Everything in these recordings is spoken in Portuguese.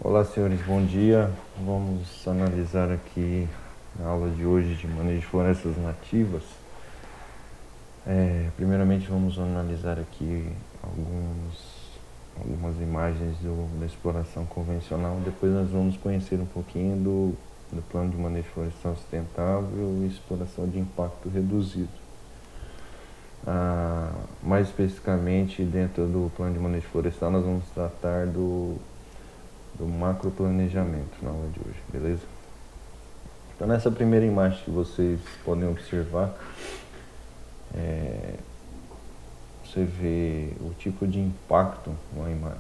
Olá, senhores, bom dia. Vamos analisar aqui na aula de hoje de manejo de florestas nativas. Primeiramente, vamos analisar aqui algumas imagens da exploração convencional. Depois, nós vamos conhecer um pouquinho do plano de manejo florestal sustentável e exploração de impacto reduzido. Mais especificamente, dentro do plano de manejo florestal, nós vamos tratar do macroplanejamento na aula de hoje, beleza? Então, nessa primeira imagem que vocês podem observar, você vê o tipo de impacto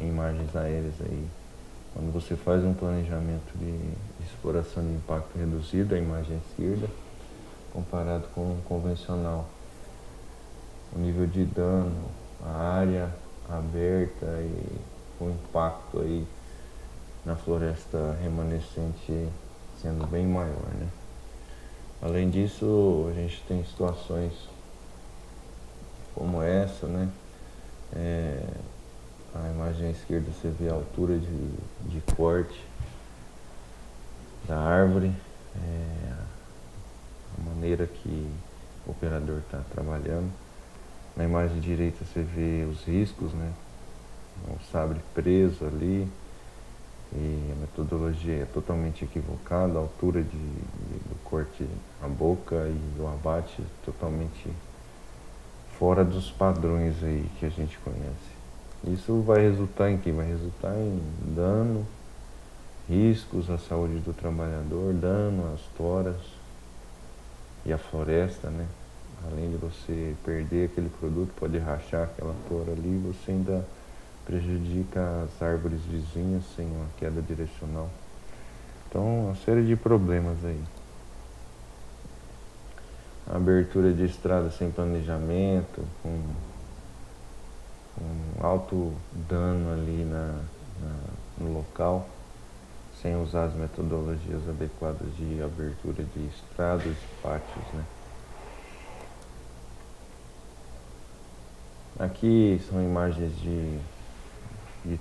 em imagens aéreas aí. Quando você faz um planejamento de exploração de impacto reduzido, a imagem esquerda, comparado com o convencional, o nível de dano, a área aberta e o impacto aí na floresta remanescente sendo bem maior, né? Além disso, a gente tem situações como essa, né? A imagem à esquerda você vê a altura de corte da árvore, a maneira que o operador está trabalhando. Na imagem direita você vê os riscos, né? O sabre preso ali, e a metodologia é totalmente equivocada, a altura do corte à boca e o abate totalmente fora dos padrões aí que a gente conhece. Isso vai resultar em quê? Vai resultar em dano, riscos à saúde do trabalhador, dano às toras e à floresta, né? Além de você perder aquele produto, pode rachar aquela tora ali, você ainda prejudica as árvores vizinhas sem uma queda direcional. Então, uma série de problemas aí. A abertura de estrada sem planejamento, com alto dano ali no local, sem usar as metodologias adequadas de abertura de estradas e pátios, né? Aqui são imagens de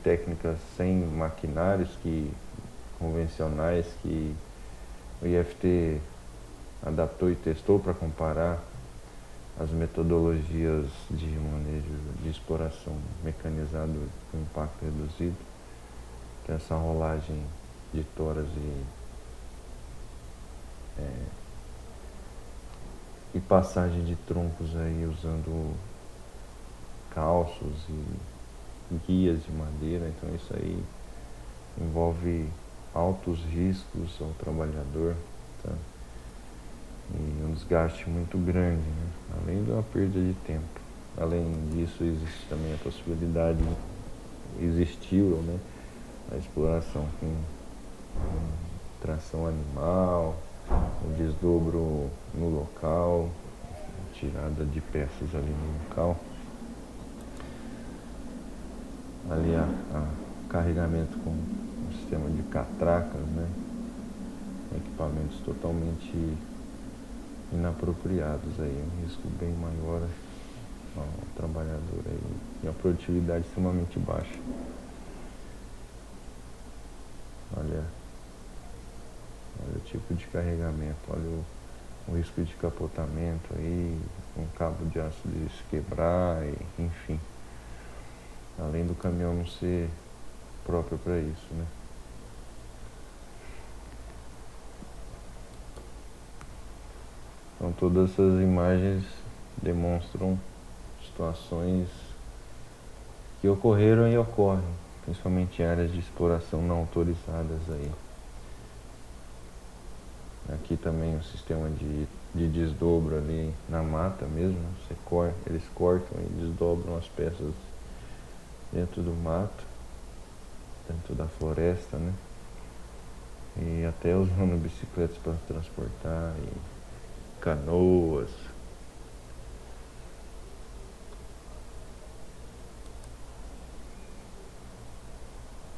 técnicas sem maquinários convencionais que o IFT adaptou e testou para comparar as metodologias de manejo de exploração mecanizado com impacto reduzido. Tem essa rolagem de toras e passagem de troncos aí usando calços e guias de madeira. Então isso aí envolve altos riscos ao trabalhador, tá? E um desgaste muito grande, né? Além de uma perda de tempo. Além disso, existe também a possibilidade, existiu, né, a exploração com tração animal, o desdobro no local, tirada de peças ali no local. Ali a carregamento com um sistema de catracas, né? Equipamentos totalmente inapropriados aí, um risco bem maior ao trabalhador aí, e a produtividade extremamente baixa. Olha o tipo de carregamento, olha o risco de capotamento aí, um cabo de aço de se quebrar, enfim. Além do caminhão não ser próprio para isso, né? Então todas essas imagens demonstram situações que ocorreram e ocorrem, principalmente em áreas de exploração não autorizadas aí. Aqui também o sistema de desdobro ali na mata mesmo, eles cortam e desdobram as peças dentro do mato, dentro da floresta, né? E até usando bicicletas para transportar, e canoas.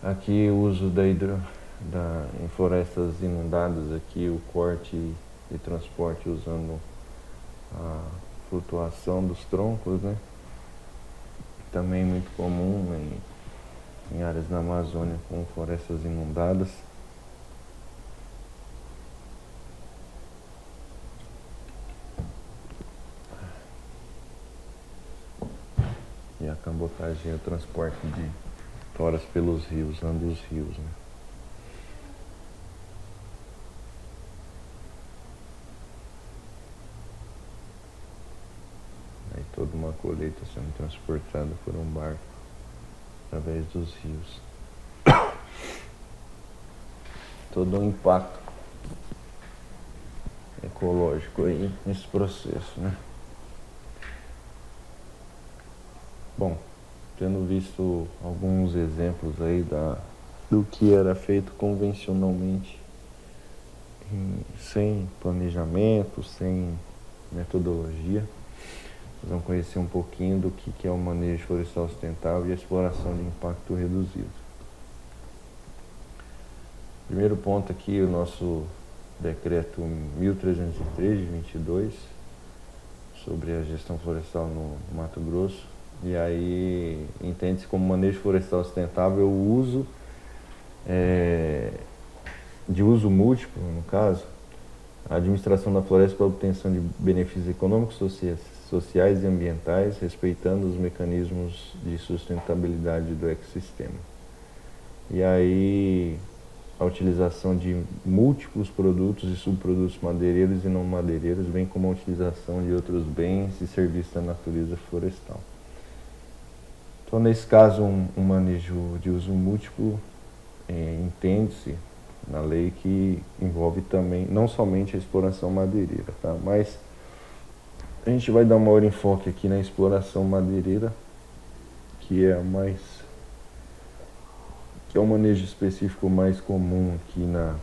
Aqui o uso em florestas inundadas, aqui o corte e transporte usando a flutuação dos troncos, né? Também muito comum em áreas da Amazônia com florestas inundadas. E a cabotagem é o transporte de toras pelos rios, usando os rios, né? Aí toda uma colheita sendo transportada por um barco através dos rios. Todo um impacto ecológico aí nesse processo, né? Bom, tendo visto alguns exemplos aí do que era feito convencionalmente, sem planejamento, sem metodologia, nós vamos conhecer um pouquinho do que é o manejo florestal sustentável e a exploração de impacto reduzido. Primeiro ponto aqui, o nosso decreto 1303 de 22, sobre a gestão florestal no Mato Grosso. E aí entende-se como manejo florestal sustentável o uso de uso múltiplo, no caso, a administração da floresta para a obtenção de benefícios econômicos, sociais e ambientais, respeitando os mecanismos de sustentabilidade do ecossistema. E aí a utilização de múltiplos produtos e subprodutos madeireiros e não madeireiros, bem como a utilização de outros bens e serviços da natureza florestal. Então, nesse caso, um manejo de uso múltiplo entende-se na lei que envolve também, não somente a exploração madeireira, tá? Mas a gente vai dar um maior enfoque aqui na exploração madeireira, que é o manejo específico mais comum aqui nas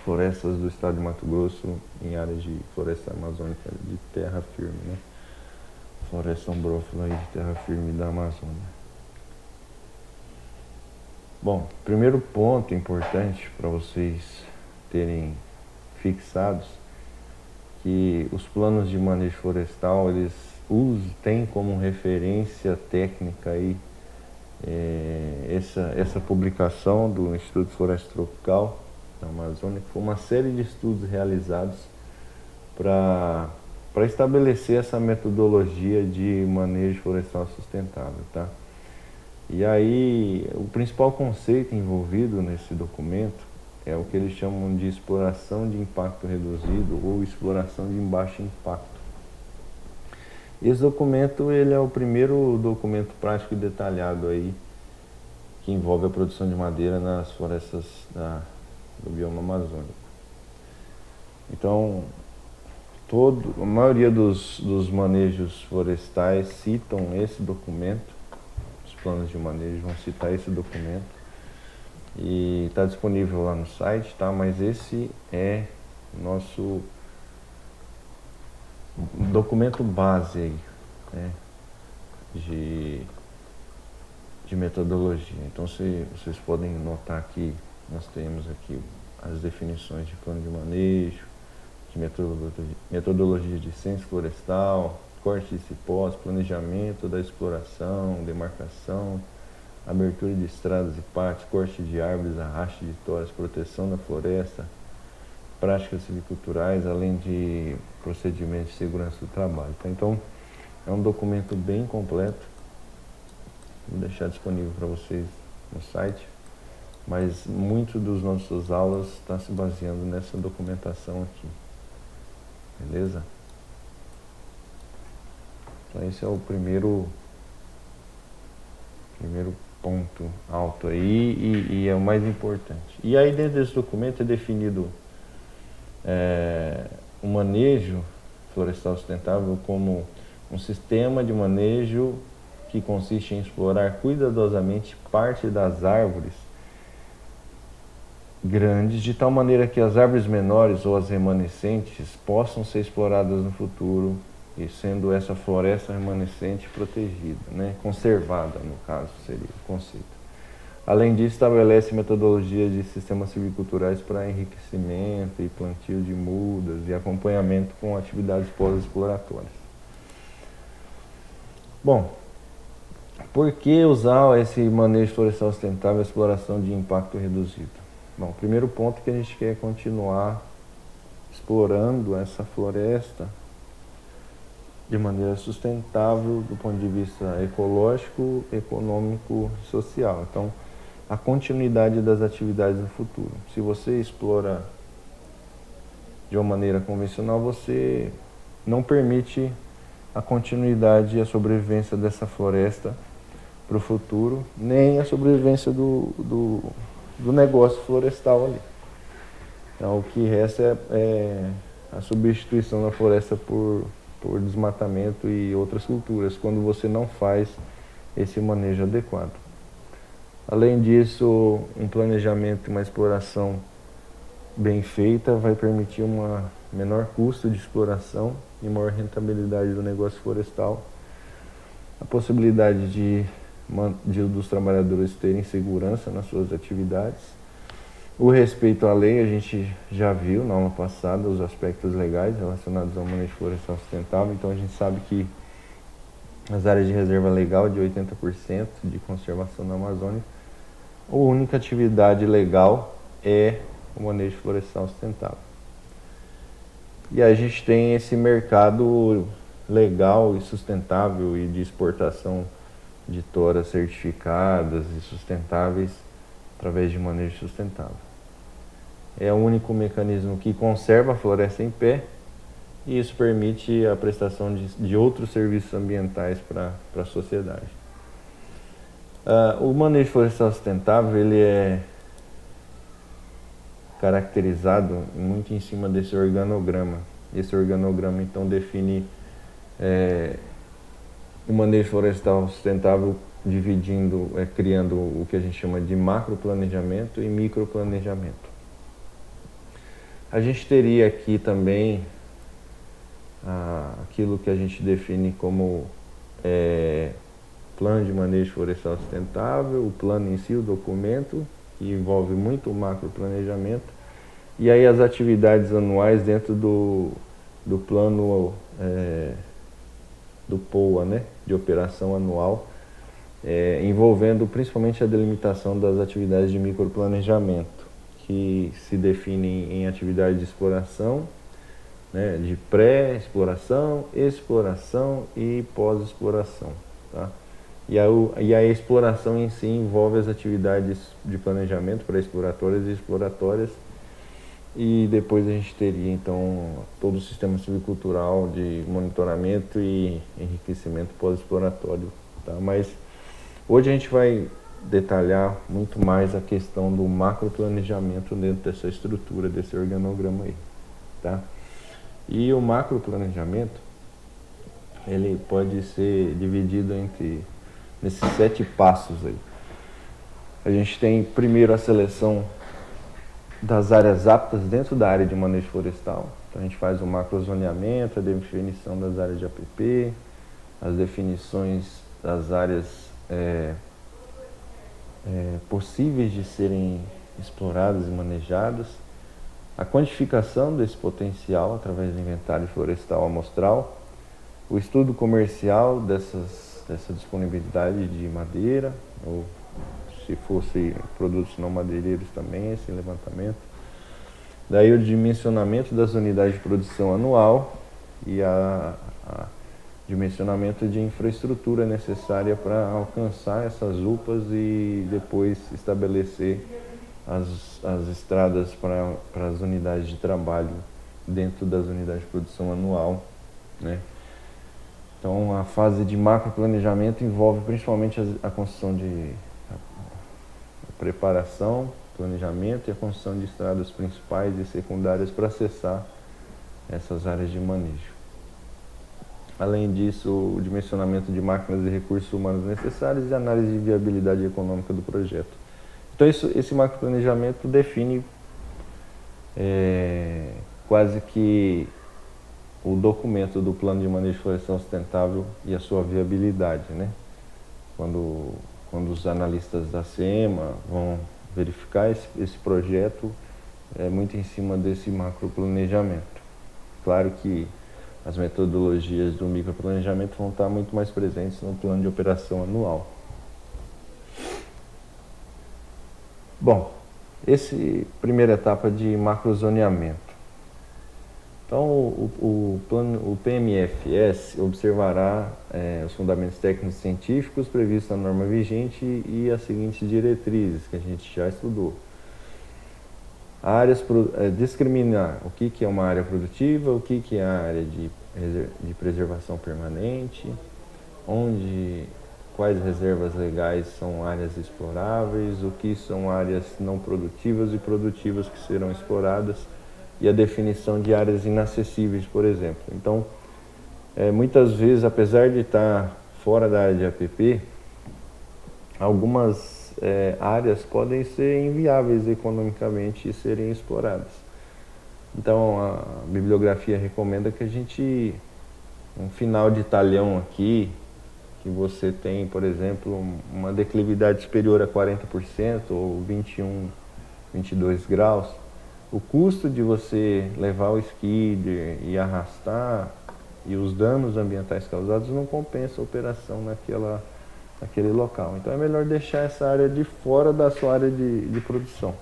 florestas do estado de Mato Grosso, em áreas de floresta amazônica de terra firme, né? Floresta ombrófila aí de terra firme da Amazônia. Bom, primeiro ponto importante para vocês terem fixados, que os planos de manejo florestal, eles têm como referência técnica aí essa publicação do Instituto de Floresta Tropical da Amazônia, que foi uma série de estudos realizados para estabelecer essa metodologia de manejo florestal sustentável, tá? E aí, o principal conceito envolvido nesse documento é o que eles chamam de exploração de impacto reduzido ou exploração de baixo impacto. Esse documento, ele é o primeiro documento prático e detalhado aí que envolve a produção de madeira nas florestas do bioma amazônico. Então, a maioria dos manejos florestais citam esse documento, os planos de manejo vão citar esse documento, e está disponível lá no site, tá? Mas esse é nosso documento base aí, né? de metodologia. Então, vocês podem notar que nós temos aqui as definições de plano de manejo, de metodologia de ciência florestal, corte de cipós, planejamento da exploração, demarcação, abertura de estradas e pátios, corte de árvores, arraste de toras, proteção da floresta, práticas silviculturais, além de procedimentos de segurança do trabalho. Tá? Então, é um documento bem completo. Vou deixar disponível para vocês no site, mas muito dos nossas aulas está se baseando nessa documentação aqui. Beleza? Então esse é o primeiro ponto alto aí e é o mais importante. E aí dentro desse documento é definido o manejo florestal sustentável como um sistema de manejo que consiste em explorar cuidadosamente parte das árvores grandes, de tal maneira que as árvores menores ou as remanescentes possam ser exploradas no futuro, e sendo essa floresta remanescente protegida, né? Conservada, no caso, seria o conceito. Além disso, estabelece metodologias de sistemas silviculturais para enriquecimento e plantio de mudas e acompanhamento com atividades pós-exploratórias. Bom, Por que usar esse manejo florestal sustentável e exploração de impacto reduzido? Bom, o primeiro ponto é que a gente quer continuar explorando essa floresta de maneira sustentável do ponto de vista ecológico, econômico e social. Então, a continuidade das atividades no futuro. Se você explora de uma maneira convencional, você não permite a continuidade e a sobrevivência dessa floresta para o futuro, nem a sobrevivência do negócio florestal ali. Então, o que resta é a substituição da floresta por desmatamento e outras culturas, quando você não faz esse manejo adequado. Além disso, um planejamento e uma exploração bem feita vai permitir um menor custo de exploração e maior rentabilidade do negócio florestal, a possibilidade dos trabalhadores terem segurança nas suas atividades, o respeito à lei. A gente já viu na aula passada os aspectos legais relacionados ao manejo florestal sustentável, então a gente sabe que as áreas de reserva legal de 80% de conservação na Amazônia, a única atividade legal é o manejo florestal sustentável. E a gente tem esse mercado legal e sustentável e de exportação de toras certificadas e sustentáveis através de manejo sustentável. É o único mecanismo que conserva a floresta em pé e isso permite a prestação de outros serviços ambientais para a sociedade. O manejo florestal sustentável ele é caracterizado muito em cima desse organograma. Esse organograma então define o manejo florestal sustentável criando o que a gente chama de macroplanejamento e microplanejamento. A gente teria aqui também aquilo que a gente define como plano de manejo florestal sustentável, o plano em si, o documento, que envolve muito o macroplanejamento, e aí as atividades anuais dentro do plano do POA, né, de operação anual, envolvendo principalmente a delimitação das atividades de microplanejamento, que se definem em atividades de exploração, né, de pré-exploração, exploração e pós-exploração. Tá? E a exploração em si envolve as atividades de planejamento pré-exploratórias e exploratórias, e depois a gente teria então todo o sistema silvicultural de monitoramento e enriquecimento pós-exploratório. Tá? Mas hoje a gente vai detalhar muito mais a questão do macroplanejamento dentro dessa estrutura, desse organograma aí. Tá? E o macroplanejamento, ele pode ser dividido nesses 7 passos aí. A gente tem primeiro a seleção das áreas aptas dentro da área de manejo florestal. Então a gente faz o macrozoneamento, a definição das áreas de APP, as definições das áreas possíveis de serem exploradas e manejadas, a quantificação desse potencial através do inventário florestal amostral, o estudo comercial dessa disponibilidade de madeira, ou se fosse produtos não madeireiros também, esse levantamento. Daí o dimensionamento das unidades de produção anual e a dimensionamento de infraestrutura necessária para alcançar essas UPAs e depois estabelecer as estradas para as unidades de trabalho dentro das unidades de produção anual, né? Então, a fase de macroplanejamento envolve principalmente a construção a preparação, planejamento e a construção de estradas principais e secundárias para acessar essas áreas de manejo. Além disso, o dimensionamento de máquinas e recursos humanos necessários e a análise de viabilidade econômica do projeto. Então, esse macroplanejamento define quase que o documento do plano de manejo florestal sustentável e a sua viabilidade, né? Quando os analistas da SEMA vão verificar esse projeto, é muito em cima desse macroplanejamento. Claro que as metodologias do microplanejamento vão estar muito mais presentes no plano de operação anual. Bom, primeira etapa de macrozoneamento. Então, o PMFS observará os fundamentos técnicos e científicos previstos na norma vigente e as seguintes diretrizes que a gente já estudou. Discriminar o que é uma área produtiva, o que é a área de preservação permanente, quais reservas legais são áreas exploráveis, o que são áreas não produtivas e produtivas que serão exploradas, e a definição de áreas inacessíveis, por exemplo. Então, muitas vezes, apesar de estar fora da área de APP, algumas áreas podem ser inviáveis economicamente e serem exploradas. Então, a bibliografia recomenda que a gente, um final de talhão aqui, que você tem, por exemplo, uma declividade superior a 40% ou 21, 22 graus, o custo de você levar o skidder e arrastar e os danos ambientais causados não compensa a operação naquele local. Então é melhor deixar essa área de fora da sua área de produção.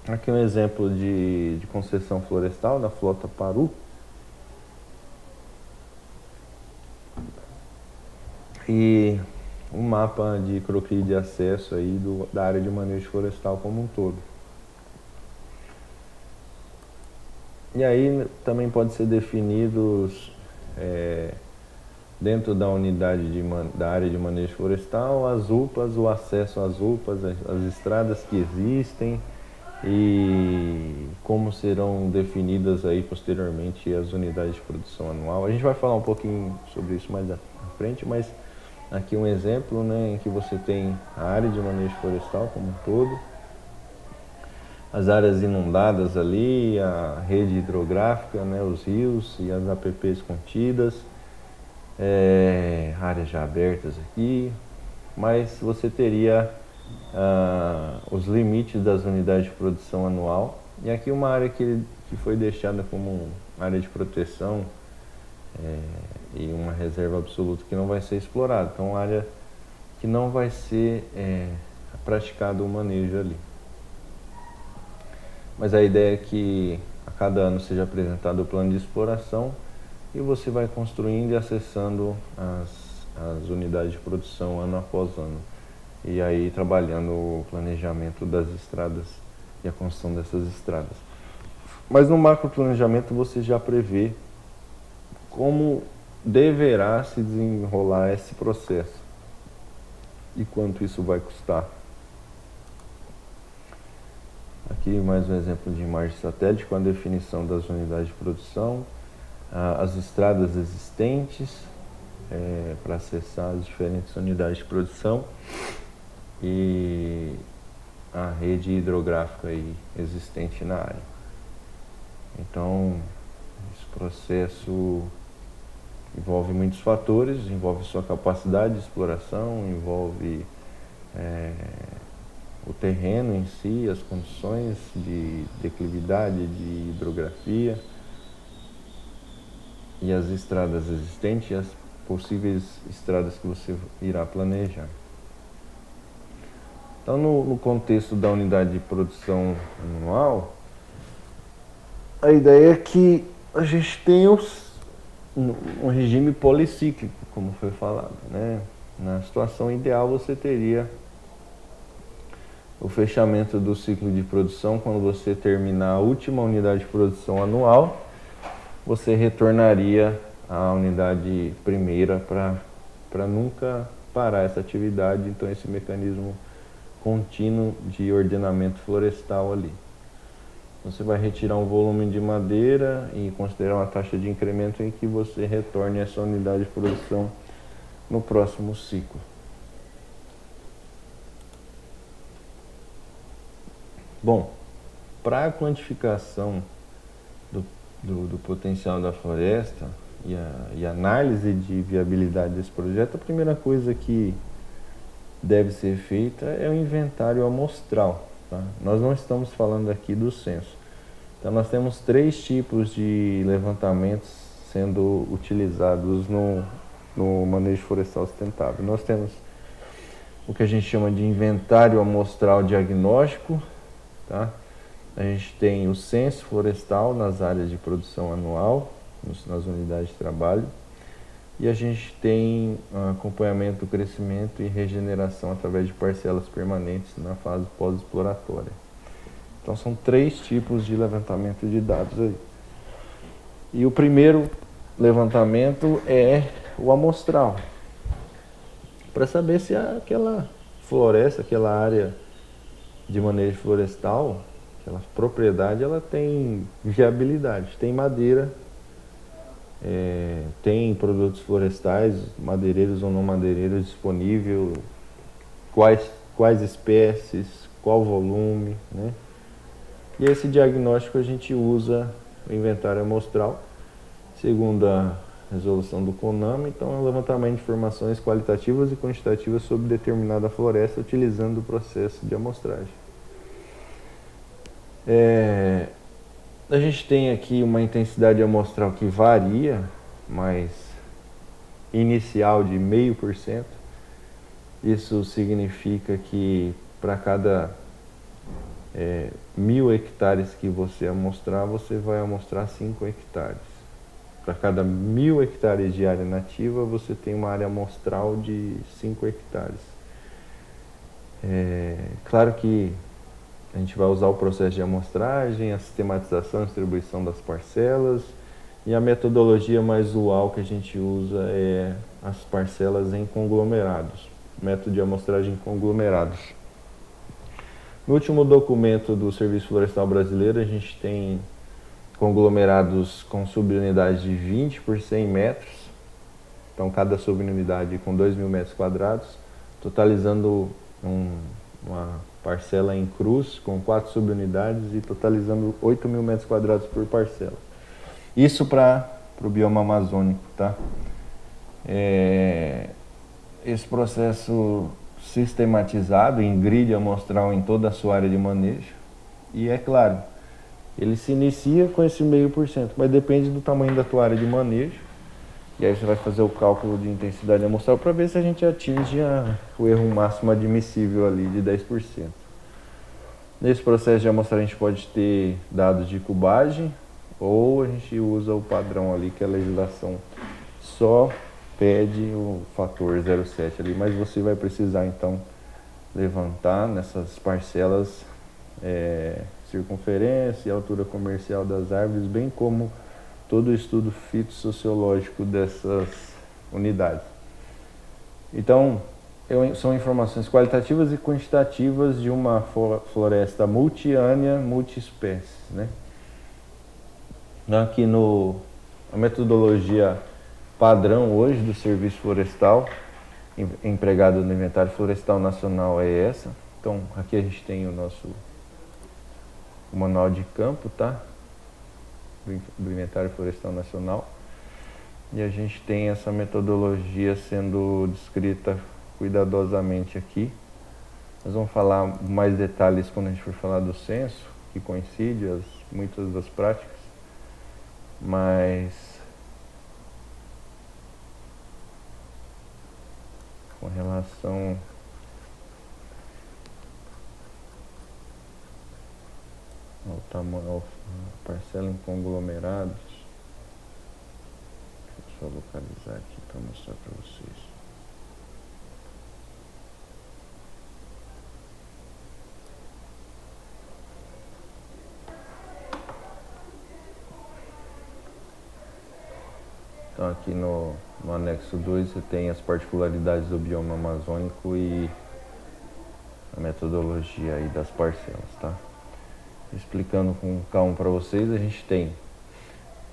Aqui um exemplo de concessão florestal da Flota Paru. E um mapa de croquis de acesso aí da área de manejo florestal como um todo. E aí também pode ser definidos dentro da unidade da área de manejo florestal as UPAs, o acesso às UPAs, as estradas que existem e como serão definidas aí posteriormente as unidades de produção anual. A gente vai falar um pouquinho sobre isso mais à frente, mas aqui um exemplo, né, em que você tem a área de manejo florestal como um todo, as áreas inundadas ali, a rede hidrográfica, né, os rios e as APPs contidas, áreas já abertas aqui, mas você teria os limites das unidades de produção anual. E aqui uma área que foi deixada como área de proteção e uma reserva absoluta que não vai ser explorada. Então, uma área que não vai ser praticado o manejo ali. Mas a ideia é que a cada ano seja apresentado o plano de exploração e você vai construindo e acessando as unidades de produção ano após ano. E aí trabalhando o planejamento das estradas e a construção dessas estradas. Mas no macro planejamento você já prevê como deverá se desenrolar esse processo e quanto isso vai custar. Aqui mais um exemplo de imagem satélite com a definição das unidades de produção, as estradas existentes para acessar as diferentes unidades de produção e a rede hidrográfica aí existente na área. Então, esse processo envolve muitos fatores, envolve sua capacidade de exploração, envolve o terreno em si, as condições de declividade, de hidrografia e as estradas existentes e as possíveis estradas que você irá planejar. Então, no contexto da unidade de produção anual, a ideia é que a gente tenha um regime policíclico, como foi falado, né? Na situação ideal, você teria o fechamento do ciclo de produção. Quando você terminar a última unidade de produção anual, você retornaria à unidade primeira para nunca parar essa atividade. Então, esse mecanismo contínuo de ordenamento florestal ali. Você vai retirar um volume de madeira e considerar uma taxa de incremento em que você retorne essa unidade de produção no próximo ciclo. Bom, para a quantificação do potencial da floresta e análise de viabilidade desse projeto, a primeira coisa que deve ser feita é o inventário amostral. Tá? Nós não estamos falando aqui do censo. Então nós temos 3 tipos de levantamentos sendo utilizados no manejo florestal sustentável. Nós temos o que a gente chama de inventário amostral diagnóstico, tá? A gente tem o censo florestal nas áreas de produção anual, nas unidades de trabalho, e a gente tem acompanhamento do crescimento e regeneração através de parcelas permanentes na fase pós-exploratória. Então são 3 tipos de levantamento de dados aí. E o primeiro levantamento é o amostral, para saber se aquela floresta, aquela área de manejo florestal, aquela propriedade, ela tem viabilidade, tem madeira, tem produtos florestais, madeireiros ou não madeireiros disponível, quais espécies, qual volume, né? E esse diagnóstico a gente usa o inventário amostral, segundo a resolução do CONAMA. Então é um levantamento de informações qualitativas e quantitativas sobre determinada floresta utilizando o processo de amostragem. A gente tem aqui uma intensidade amostral que varia, mas inicial de 0,5%. Isso significa que para cada 1.000 hectares que você amostrar, você vai amostrar 5 hectares. Para cada 1.000 hectares de área nativa, você tem uma área amostral de 5 hectares. Claro que a gente vai usar o processo de amostragem, a sistematização e distribuição das parcelas, e a metodologia mais usual que a gente usa é as parcelas em conglomerados, método de amostragem em conglomerados. No último documento do Serviço Florestal Brasileiro, a gente tem conglomerados com subunidades de 20 por 100 metros, então cada subunidade com 2.000 metros quadrados, totalizando uma parcela em cruz com 4 subunidades e totalizando 8.000 metros quadrados por parcela. Isso para o bioma amazônico, tá? Esse processo sistematizado em grid amostral em toda a sua área de manejo, e é claro, ele se inicia com esse 0,5%, mas depende do tamanho da tua área de manejo. E aí você vai fazer o cálculo de intensidade amostral para ver se a gente atinge o erro máximo admissível ali de 10%. Nesse processo de amostragem a gente pode ter dados de cubagem, ou a gente usa o padrão ali que a legislação só pede o fator 0,7 ali, mas você vai precisar então levantar nessas parcelas circunferência e altura comercial das árvores, bem como todo o estudo fitossociológico dessas unidades. Então, são informações qualitativas e quantitativas de uma floresta multiârea, multiespécies, né? Aqui a metodologia padrão hoje do Serviço Florestal, empregado no Inventário Florestal Nacional, é essa. Então, aqui a gente tem o manual de campo, tá? Do Inventário Florestal Nacional, e a gente tem essa metodologia sendo descrita cuidadosamente aqui. Nós vamos falar mais detalhes quando a gente for falar do censo, que coincide muitas das práticas, mas com relação ao tamanho, a parcela em conglomerados, deixa eu só localizar aqui para mostrar para vocês. Então aqui no anexo 2 você tem as particularidades do bioma amazônico e a metodologia aí das parcelas, tá? Explicando com calma para vocês, a gente tem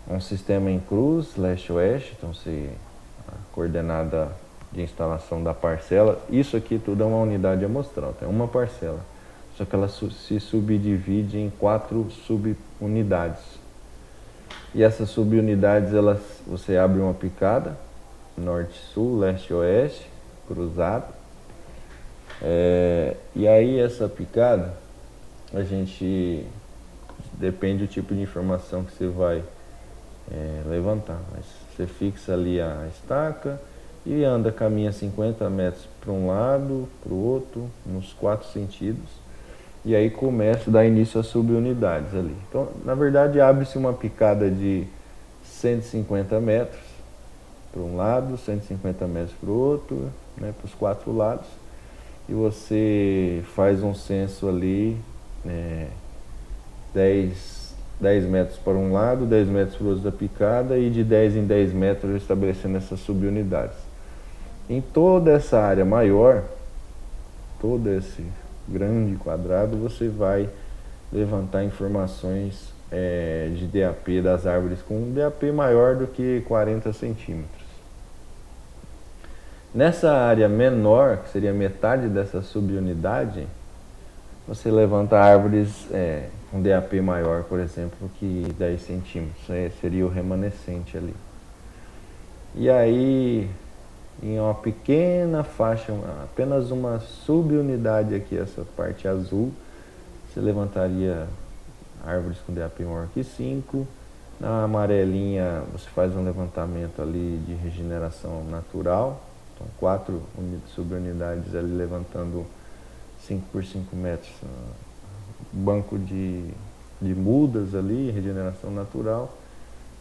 um sistema em cruz, leste-oeste, então a coordenada de instalação da parcela, isso aqui tudo é uma unidade amostral, tem uma parcela, só que ela se subdivide em 4 subunidades. E essas subunidades, você abre uma picada, norte-sul, leste-oeste, cruzado. E aí essa picada, a gente depende do tipo de informação que você vai levantar. Mas você fixa ali a estaca e caminha 50 metros para um lado, para o outro, nos 4 sentidos. E aí começa a dar início às subunidades ali. Então, na verdade, abre-se uma picada de 150 metros para um lado, 150 metros para o outro, né, para os 4 lados. E você faz um censo ali, 10 metros para um lado, 10 metros para o outro da picada e de 10 em 10 metros estabelecendo essas subunidades. Em toda essa área maior, todo esse grande quadrado, você vai levantar informações de DAP das árvores com um DAP maior do que 40 centímetros. Nessa área menor, que seria metade dessa subunidade, você levanta árvores com DAP maior, por exemplo, que 10 centímetros. Seria o remanescente ali. E aí, em uma pequena faixa, apenas uma subunidade aqui, essa parte azul, você levantaria árvores com DAP maior que 5. Na amarelinha, você faz um levantamento ali de regeneração natural. Então, 4 subunidades ali levantando 5 por 5 metros. Banco de mudas ali, regeneração natural.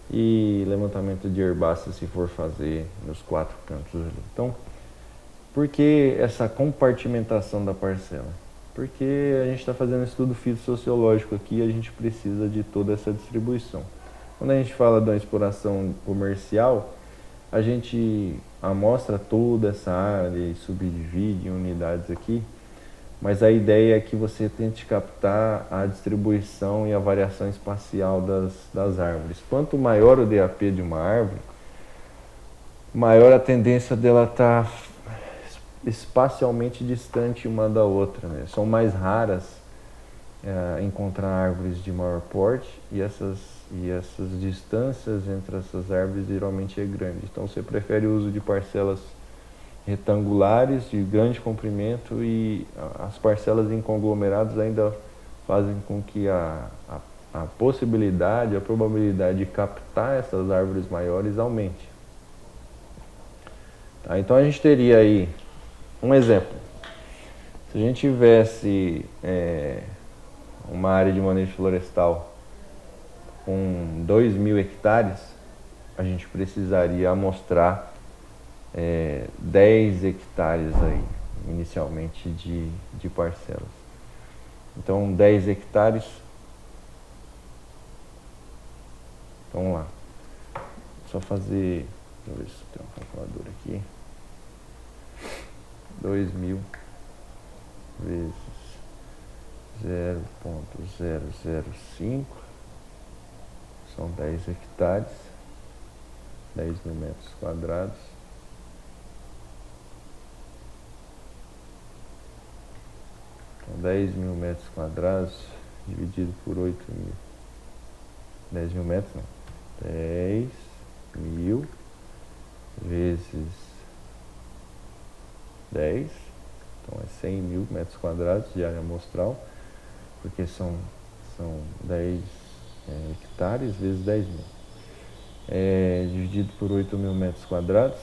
E levantamento de herbáceas, se for fazer nos 4 cantos ali. Então, por que essa compartimentação da parcela? Porque a gente está fazendo estudo fitossociológico aqui e a gente precisa de toda essa distribuição. Quando a gente fala da exploração comercial, a gente amostra toda essa área e subdivide em unidades aqui, mas a ideia é que você tente captar a distribuição e a variação espacial das árvores. Quanto maior o DAP de uma árvore, maior a tendência dela estar espacialmente distante uma da outra, né? São mais raras encontrar árvores de maior porte e essas distâncias entre essas árvores geralmente é grande. Então você prefere o uso de parcelas retangulares de grande comprimento e as parcelas em conglomerados ainda fazem com que a possibilidade, a probabilidade de captar essas árvores maiores aumente. Tá? Então a gente teria aí um exemplo. Se a gente tivesse uma área de manejo florestal com 2.000 hectares, a gente precisaria amostrar 10 hectares aí, inicialmente, de parcelas. Então, 10 hectares. Então, vamos lá. Só fazer. Deixa eu ver se tem um calculador aqui. 2.000 vezes 0,005 são 10 hectares, 10 mil metros quadrados. Então, 10 mil metros quadrados dividido por 8 mil. 10 mil metros não. 10 mil vezes 10. Então é 100 mil metros quadrados de área amostral, porque são 10 hectares vezes 10 mil. Dividido por 8 mil metros quadrados,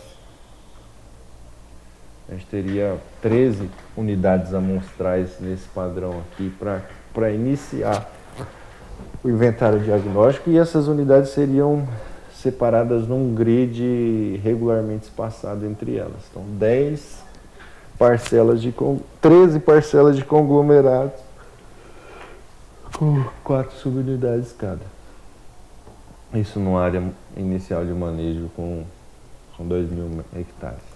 a gente teria 13 unidades amostrais nesse padrão aqui para iniciar o inventário diagnóstico, e essas unidades seriam separadas num grid regularmente espaçado entre elas. Então, 13 parcelas de conglomerados com 4 subunidades cada. Isso numa área inicial de manejo com 2.000 hectares.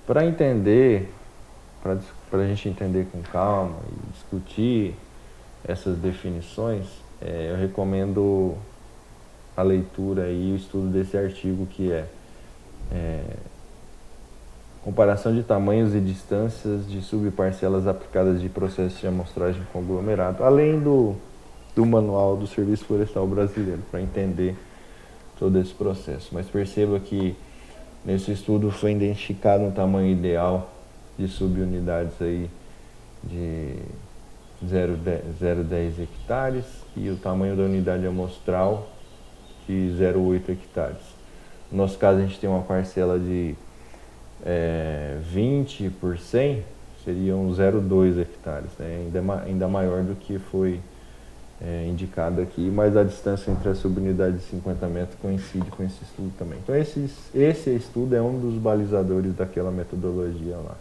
Para a gente entender com calma e discutir essas definições, eu recomendo a leitura e o estudo desse artigo, que é comparação de tamanhos e distâncias de subparcelas aplicadas de processos de amostragem conglomerado, além do manual do Serviço Florestal Brasileiro, para entender todo esse processo. Mas perceba que nesse estudo foi identificado um tamanho ideal de subunidades aí 0,10 hectares e o tamanho da unidade amostral de 0,8 hectares. No nosso caso, a gente tem uma parcela de 20 por 100, seriam 0,2 hectares, né? Ainda maior do que foi indicado aqui, mas a distância entre a subunidade de 50 metros coincide com esse estudo também. Então esse estudo é um dos balizadores daquela metodologia lá.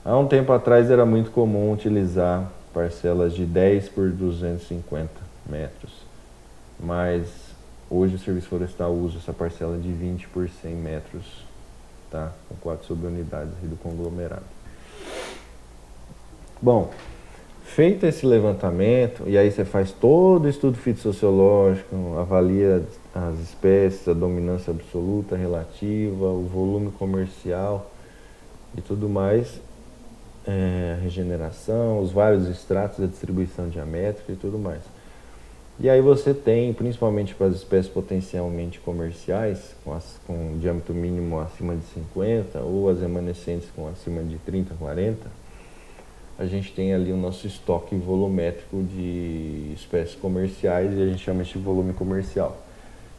Há um tempo atrás era muito comum utilizar parcelas de 10 por 250 metros, mas hoje o Serviço Florestal usa essa parcela de 20 por 100 metros, tá? Com 4 subunidades do conglomerado. Bom, feito esse levantamento, e aí você faz todo o estudo fitossociológico, avalia as espécies, a dominância absoluta, relativa, o volume comercial e tudo mais, a regeneração, os vários estratos, a distribuição diamétrica e tudo mais. E aí você tem, principalmente para as espécies potencialmente comerciais, com diâmetro mínimo acima de 50, ou as remanescentes com acima de 30, 40, a gente tem ali o nosso estoque volumétrico de espécies comerciais e a gente chama isso de volume comercial.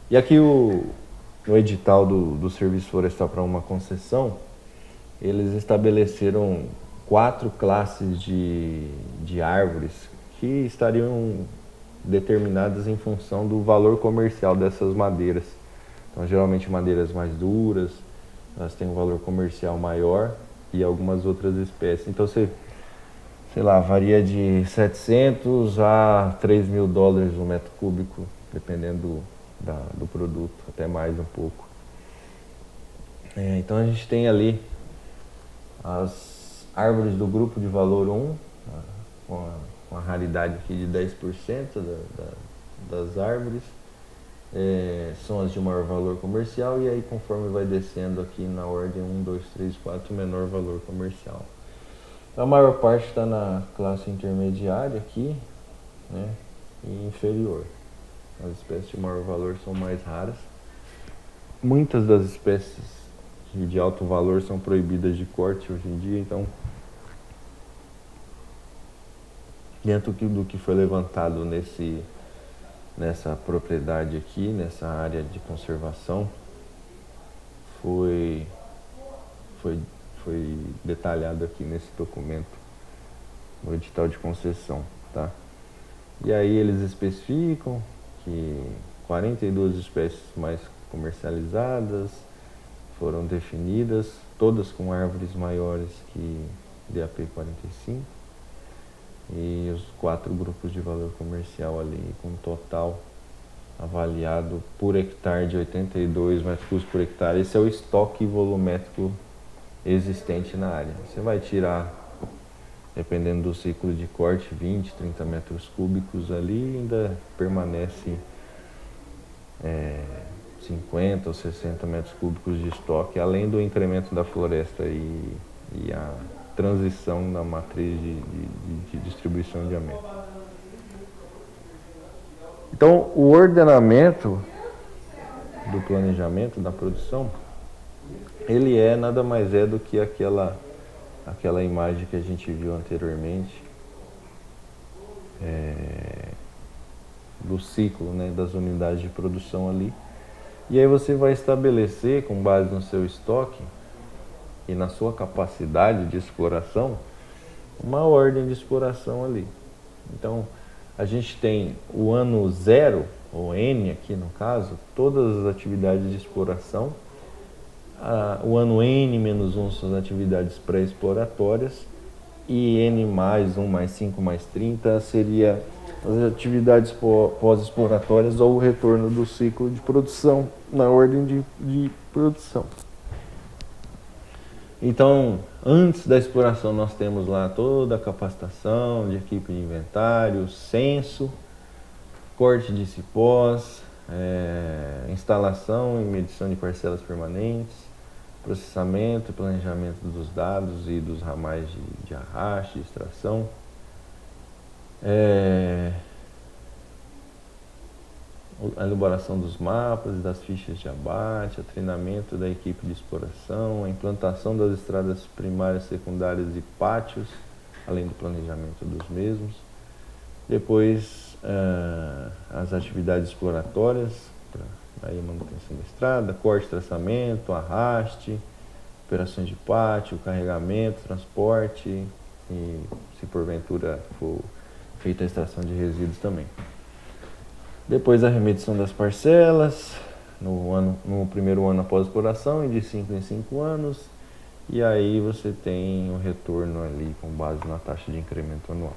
E aqui no edital do Serviço Florestal para uma concessão, eles estabeleceram 4 classes de árvores que estariam determinadas em função do valor comercial dessas madeiras. Então, geralmente madeiras mais duras, elas têm um valor comercial maior e algumas outras espécies. Então, sei lá, varia de 700 a 3 mil dólares o metro cúbico, dependendo do produto, até mais um pouco. Então a gente tem ali as árvores do grupo de valor 1, com a raridade aqui de 10% das árvores, são as de maior valor comercial, e aí conforme vai descendo aqui na ordem 1, 2, 3, 4, menor valor comercial. A maior parte está na classe intermediária aqui, né, e inferior. As espécies de maior valor são mais raras. Muitas das espécies de alto valor são proibidas de corte hoje em dia, então dentro do que foi levantado nessa propriedade aqui, nessa área de conservação, foi detalhado aqui nesse documento, no edital de concessão, tá? E aí eles especificam que 42 espécies mais comercializadas foram definidas, todas com árvores maiores que DAP 45, e os 4 grupos de valor comercial ali, com um total avaliado por hectare de 82 metros cúbicos por hectare. Esse é o estoque volumétrico existente na área. Você vai tirar, dependendo do ciclo de corte, 20, 30 metros cúbicos ali, ainda permanece 50 ou 60 metros cúbicos de estoque, além do incremento da floresta e a transição da matriz de distribuição de diâmetro. Então, o ordenamento do planejamento da produção, ele nada mais do que aquela imagem que a gente viu anteriormente, do ciclo, né, das unidades de produção ali. E aí você vai estabelecer, com base no seu estoque e na sua capacidade de exploração, uma ordem de exploração ali. Então, a gente tem o ano 0, ou N aqui no caso, todas as atividades de exploração. O ano N-1 são as atividades pré-exploratórias, e N mais 1 mais 5 mais 30 seria as atividades pós-exploratórias ou o retorno do ciclo de produção, na ordem de produção. Então, antes da exploração nós temos lá toda a capacitação de equipe de inventário, censo, corte de cipós, instalação e medição de parcelas permanentes, processamento e planejamento dos dados e dos ramais de arraste, extração, a elaboração dos mapas e das fichas de abate, o treinamento da equipe de exploração, a implantação das estradas primárias, secundárias e pátios além do planejamento dos mesmos. Depois, as atividades exploratórias, aí a manutenção da estrada, corte, traçamento, arraste, operações de pátio, carregamento, transporte e, se porventura for feita a extração de resíduos também. Depois a remedição das parcelas, no primeiro ano após a exploração e de 5 em 5 anos. E aí você tem o retorno ali com base na taxa de incremento anual.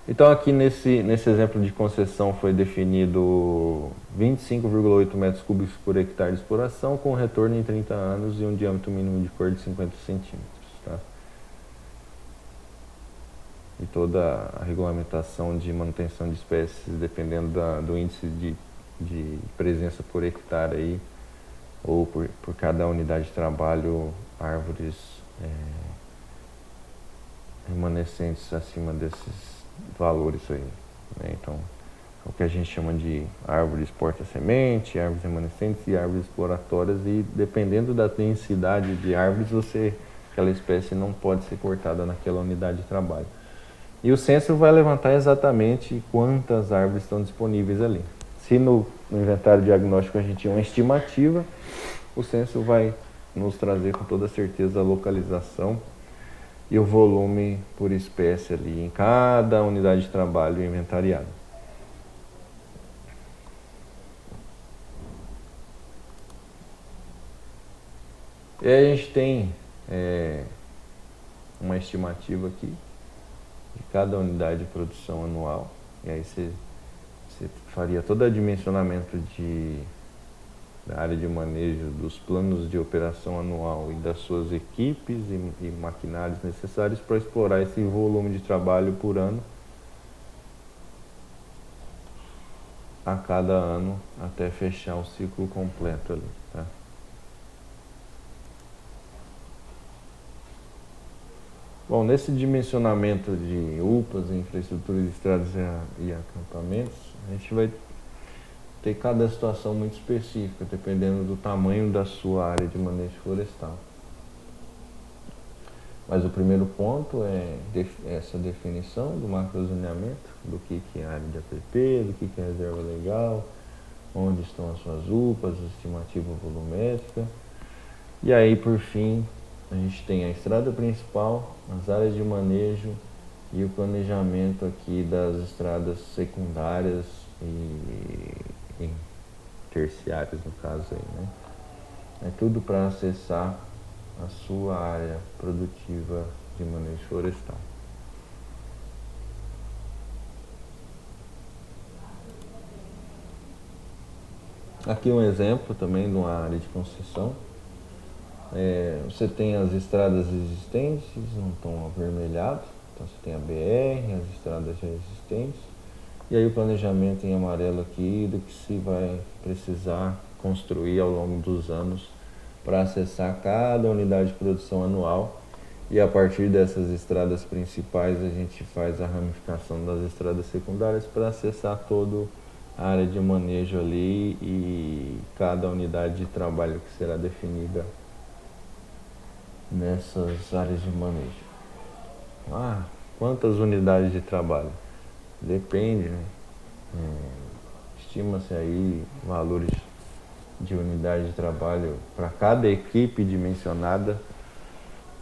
Então aqui nesse exemplo de concessão foi definido 25,8 metros cúbicos por hectare de exploração com retorno em 30 anos e um diâmetro mínimo de cor de 50 centímetros. Tá? E toda a regulamentação de manutenção de espécies, dependendo do índice de presença por hectare aí, ou por cada unidade de trabalho, árvores remanescentes acima desses valores aí, né? Então, é o que a gente chama de árvores porta-semente, árvores remanescentes e árvores exploratórias, e dependendo da densidade de árvores, aquela espécie não pode ser cortada naquela unidade de trabalho. E o censo vai levantar exatamente quantas árvores estão disponíveis ali. Se no inventário diagnóstico a gente tinha uma estimativa, o censo vai nos trazer com toda certeza a localização e o volume por espécie ali em cada unidade de trabalho inventariada. E aí a gente tem uma estimativa aqui de cada unidade de produção anual. E aí você faria todo o dimensionamento da área de manejo, dos planos de operação anual e das suas equipes e maquinários necessários para explorar esse volume de trabalho por ano a cada ano até fechar o ciclo completo ali, tá? Bom, nesse dimensionamento de UPAs, infraestruturas, estradas e acampamentos, a gente vai ter cada situação muito específica, dependendo do tamanho da sua área de manejo florestal. Mas o primeiro ponto é essa definição do macrozoneamento, do que é área de APP, do que é reserva legal, onde estão as suas UPAs, a estimativa volumétrica. E aí, por fim, a gente tem a estrada principal, as áreas de manejo e o planejamento aqui das estradas secundárias e terciárias, no caso aí, né? É tudo para acessar a sua área produtiva de manejo florestal. Aqui um exemplo também de uma área de concessão. Você tem as estradas existentes, não estão avermelhadas, então você tem a BR, as estradas já existentes, e aí o planejamento em amarelo aqui do que se vai precisar construir ao longo dos anos para acessar cada unidade de produção anual. E a partir dessas estradas principais a gente faz a ramificação das estradas secundárias para acessar toda a área de manejo ali e cada unidade de trabalho que será definida nessas áreas de manejo. Quantas unidades de trabalho? Depende, né? Estima-se aí valores de unidade de trabalho para cada equipe dimensionada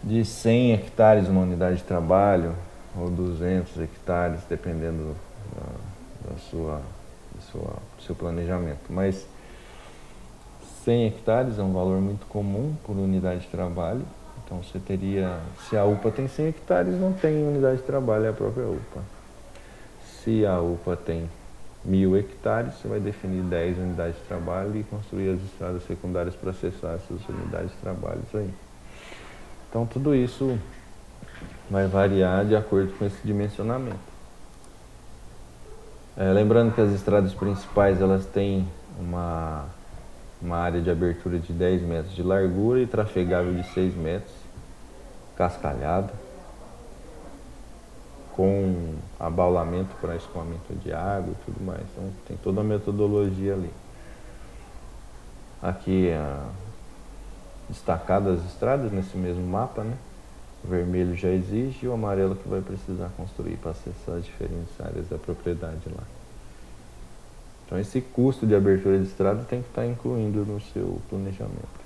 de 100 hectares uma unidade de trabalho ou 200 hectares, dependendo do seu planejamento. Mas 100 hectares é um valor muito comum por unidade de trabalho. Então você teria, se a UPA tem 100 hectares, não tem unidade de trabalho, é a própria UPA. Se a UPA tem 1000 hectares, você vai definir 10 unidades de trabalho e construir as estradas secundárias para acessar essas unidades de trabalho aí. Então tudo isso vai variar de acordo com esse dimensionamento. Lembrando que as estradas principais elas têm uma área de abertura de 10 metros de largura e trafegável de 6 metros, cascalhada, com abaulamento para escoamento de água e tudo mais. Então tem toda a metodologia ali. Aqui destacadas as estradas nesse mesmo mapa, né? O vermelho já existe e o amarelo que vai precisar construir para acessar as diferentes áreas da propriedade lá. Então esse custo de abertura de estrada tem que estar incluído no seu planejamento.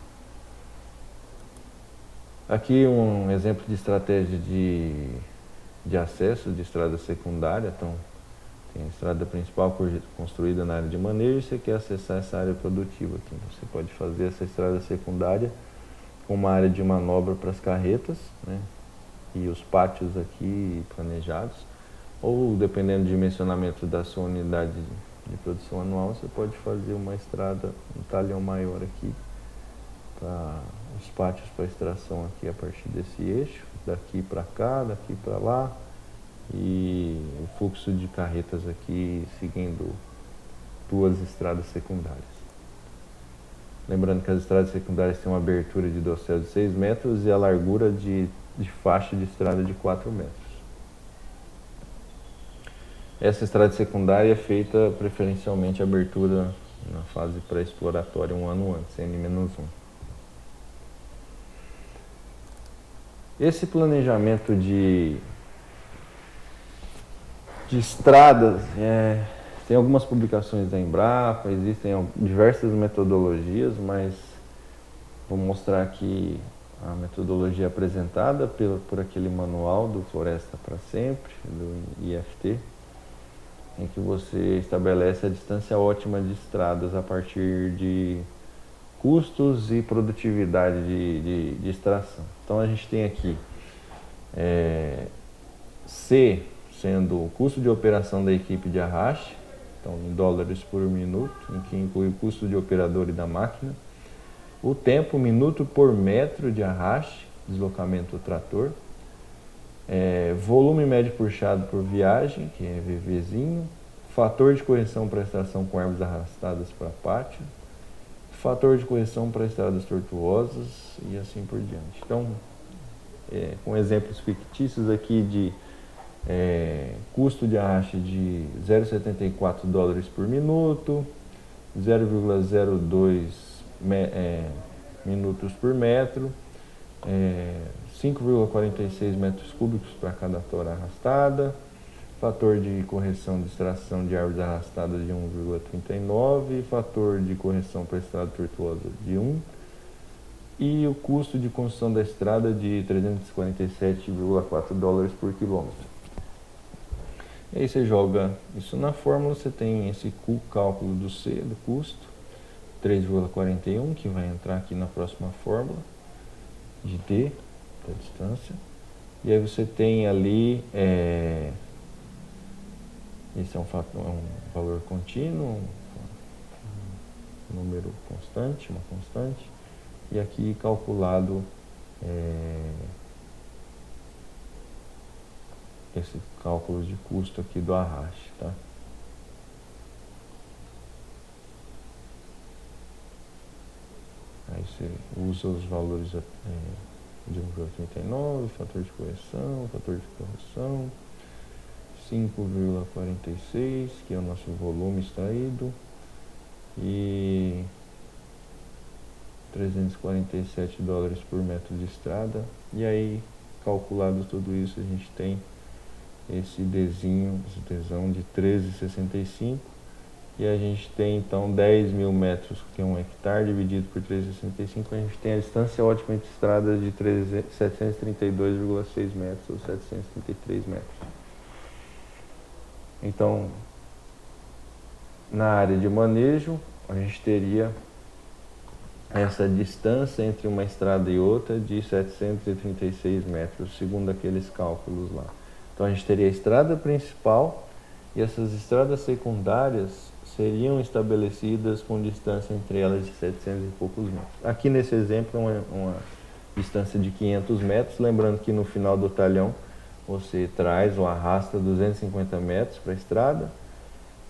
Aqui um exemplo de estratégia de acesso de estrada secundária. Então tem a estrada principal construída na área de manejo e você quer acessar essa área produtiva aqui. Então, você pode fazer essa estrada secundária com uma área de manobra para as carretas, né? E os pátios aqui planejados. Ou, dependendo do dimensionamento da sua unidade de produção anual, você pode fazer uma estrada, um talhão maior aqui, para os pátios para extração aqui a partir desse eixo, daqui para cá, daqui para lá, e o fluxo de carretas aqui seguindo duas estradas secundárias. Lembrando que as estradas secundárias têm uma abertura de dossel de 6 metros e a largura de faixa de estrada de 4 metros. Essa estrada secundária é feita preferencialmente a abertura na fase pré-exploratória um ano antes, N-1. Esse planejamento de estradas, tem algumas publicações da Embrapa, existem diversas metodologias, mas vou mostrar aqui a metodologia apresentada por aquele manual do Floresta para Sempre, do IFT, em que você estabelece a distância ótima de estradas a partir de custos e produtividade de extração. Então a gente tem aqui C sendo o custo de operação da equipe de arraste, então em dólares por minuto, em que inclui o custo de operador e da máquina, o tempo minuto por metro de arraste, deslocamento do trator, volume médio puxado por viagem, que é VVzinho, fator de correção para extração com árvores arrastadas para pátio, fator de correção para estradas tortuosas e assim por diante. Então, com exemplos fictícios aqui de custo de arraste de 0,74 dólares por minuto, 0,02 minutos por metro, 5,46 metros cúbicos para cada tora arrastada, fator de correção de extração de árvores arrastadas de 1,39, fator de correção para estrada tortuosa de 1, e o custo de construção da estrada de 347,4 dólares por quilômetro. E aí você joga isso na fórmula, você tem esse cálculo do C, do custo, 3,41, que vai entrar aqui na próxima fórmula, de D, da distância. E aí você tem ali, esse é um valor contínuo, um número constante, uma constante, e aqui calculado esse cálculo de custo aqui do arraste, tá? Aí você usa os valores de 1,39, fator de correção, 5,46, que é o nosso volume extraído, e 347 dólares por metro de estrada. E aí, calculado tudo isso, a gente tem esse Dzão de 13,65, e a gente tem então 10 mil metros, que é 1 hectare, dividido por 13,65, a gente tem a distância ótima entre estradas de 732,6 metros, ou 733 metros. Então, na área de manejo, a gente teria essa distância entre uma estrada e outra de 736 metros, segundo aqueles cálculos lá. Então a gente teria a estrada principal e essas estradas secundárias seriam estabelecidas com distância entre elas de 700 e poucos metros. Aqui nesse exemplo uma distância de 500 metros, lembrando que no final do talhão você traz ou arrasta 250 metros para a estrada,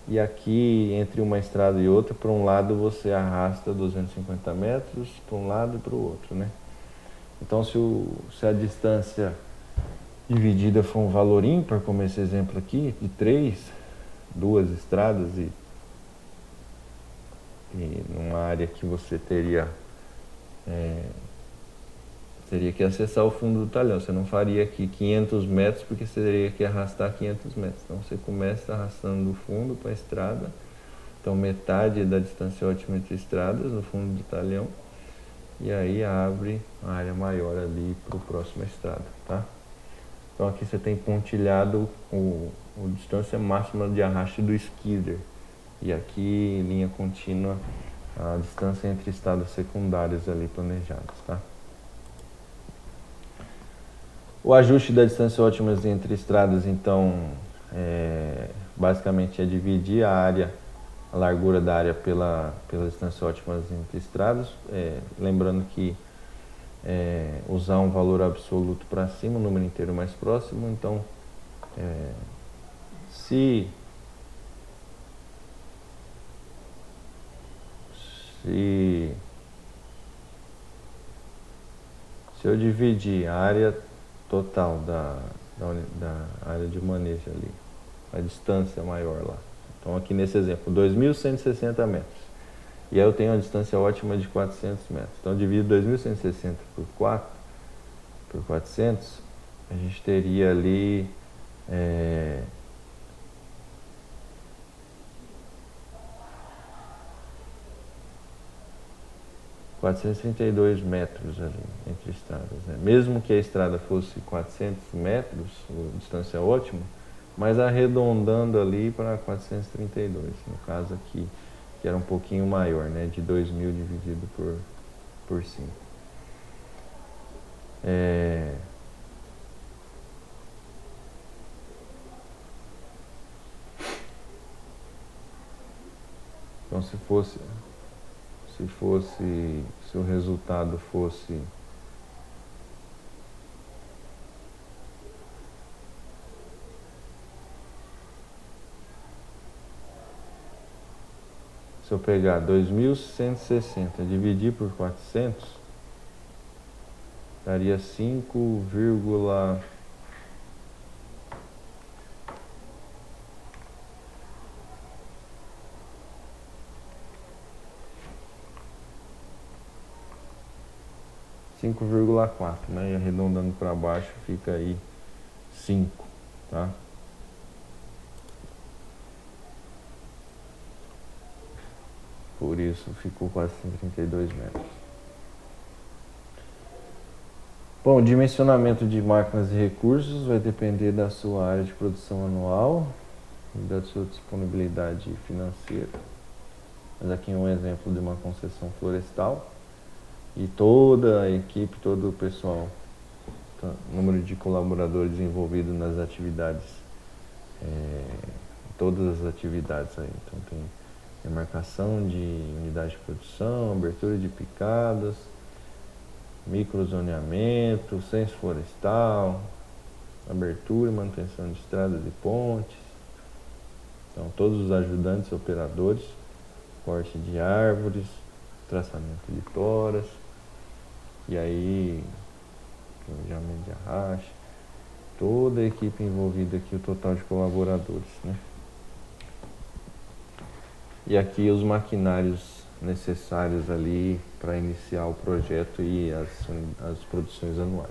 e aqui entre uma estrada e outra, para um lado você arrasta 250 metros para um lado e para o outro, né? Então se a distância dividida for um valor ímpar, como esse exemplo aqui, de duas estradas e numa área que você teria teria que acessar o fundo do talhão. Você não faria aqui 500 metros porque você teria que arrastar 500 metros. Então você começa arrastando do fundo para a estrada. Então metade da distância ótima entre estradas no fundo do talhão. E aí abre a área maior ali para o próximo estrada, tá? Então aqui você tem pontilhado a distância máxima de arraste do skidder. E aqui linha contínua a distância entre estradas secundárias ali planejadas, tá? O ajuste da distância ótima entre estradas, então, basicamente é dividir a largura da área pela distância ótima entre estradas, lembrando que usar um valor absoluto para cima, um número inteiro mais próximo. Então, se eu dividir a área total da área de manejo ali, a distância maior lá. Então aqui nesse exemplo, 2.160 metros. E aí eu tenho a distância ótima de 400 metros. Então eu divido 2.160 por 4, por 400, a gente teria ali 432 metros ali entre estradas, né? Mesmo que a estrada fosse 400 metros, a distância ótima, mas arredondando ali para 432, no caso aqui, que era um pouquinho maior, né? De 2.000 dividido por 5. Então se o resultado fosse se eu pegar 2.160 dividir por 400, daria 5,4, né? E arredondando para baixo fica aí 5, tá? Por isso ficou 432 metros. Bom, o dimensionamento de máquinas e recursos vai depender da sua área de produção anual e da sua disponibilidade financeira. Mas aqui é um exemplo de uma concessão florestal. E toda a equipe, todo o pessoal, número de colaboradores envolvidos nas atividades, todas as atividades aí. Então tem demarcação de unidade de produção, abertura de picadas, microzoneamento, censo florestal, abertura e manutenção de estradas e pontes. Então todos os ajudantes operadores, corte de árvores, traçamento de toras, e aí planejamento de arraste, toda a equipe envolvida aqui, o total de colaboradores, né? E aqui os maquinários necessários ali para iniciar o projeto e as produções anuais.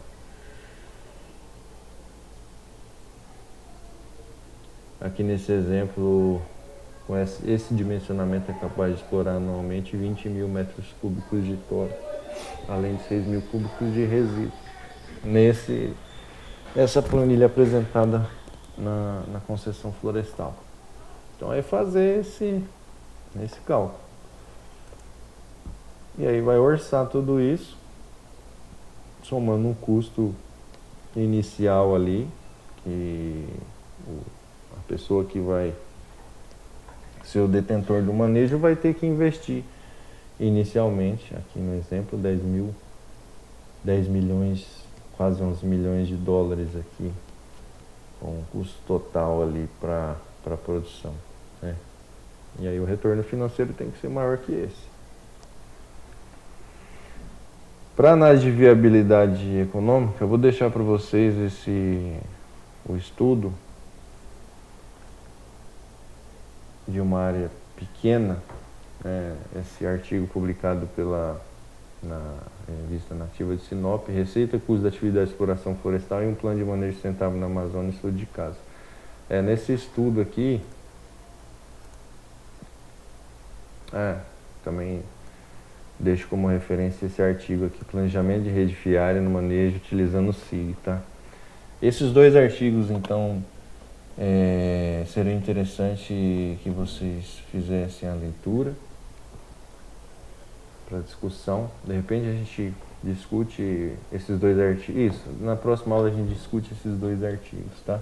Aqui nesse exemplo, com esse dimensionamento é capaz de explorar anualmente 20.000 metros cúbicos de tora, além de 6.000 cúbicos de resíduo. Essa planilha apresentada na concessão florestal. Então é fazer esse cálculo. E aí vai orçar tudo isso, somando um custo inicial ali, que a pessoa que vai ser o detentor do manejo vai ter que investir inicialmente, aqui no exemplo, 10 milhões, quase 11 milhões de dólares aqui, com um custo total ali para a produção, né? E aí o retorno financeiro tem que ser maior que esse. Para análise de viabilidade econômica, eu vou deixar para vocês o estudo de uma área pequena, esse artigo publicado pela na Revista Nativa de Sinop, receita, custo da atividade de exploração florestal e um plano de manejo sustentável na Amazônia e estudo de caso. Nesse estudo aqui, também deixo como referência esse artigo aqui, planejamento de rede viária no manejo utilizando o SIG, tá? Esses dois artigos, então, seria interessante que vocês fizessem a leitura para discussão. De repente a gente discute esses dois artigos. Isso, na próxima aula a gente discute esses dois artigos, tá?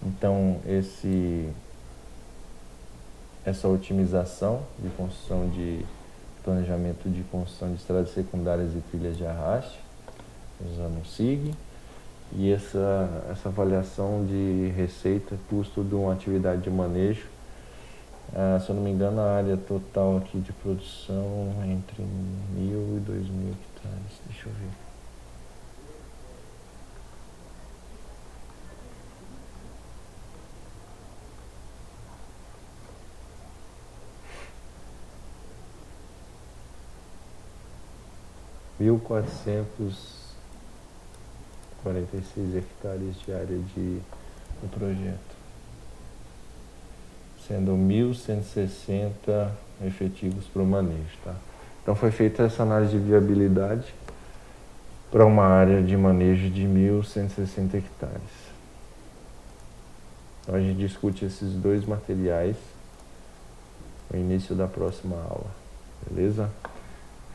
Então, essa otimização de construção de planejamento de construção de estradas secundárias e trilhas de arraste, usando o SIG, e essa avaliação de receita, custo de uma atividade de manejo. Se eu não me engano, a área total aqui de produção é entre 1.000 e 2.000 hectares. Deixa eu ver. Mil 446 hectares de área do projeto, sendo 1.160 efetivos para o manejo, tá? Então foi feita essa análise de viabilidade para uma área de manejo de 1.160 hectares. Então a gente discute esses dois materiais no início da próxima aula, beleza?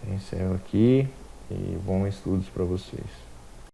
Eu encerro aqui e bons estudos para vocês.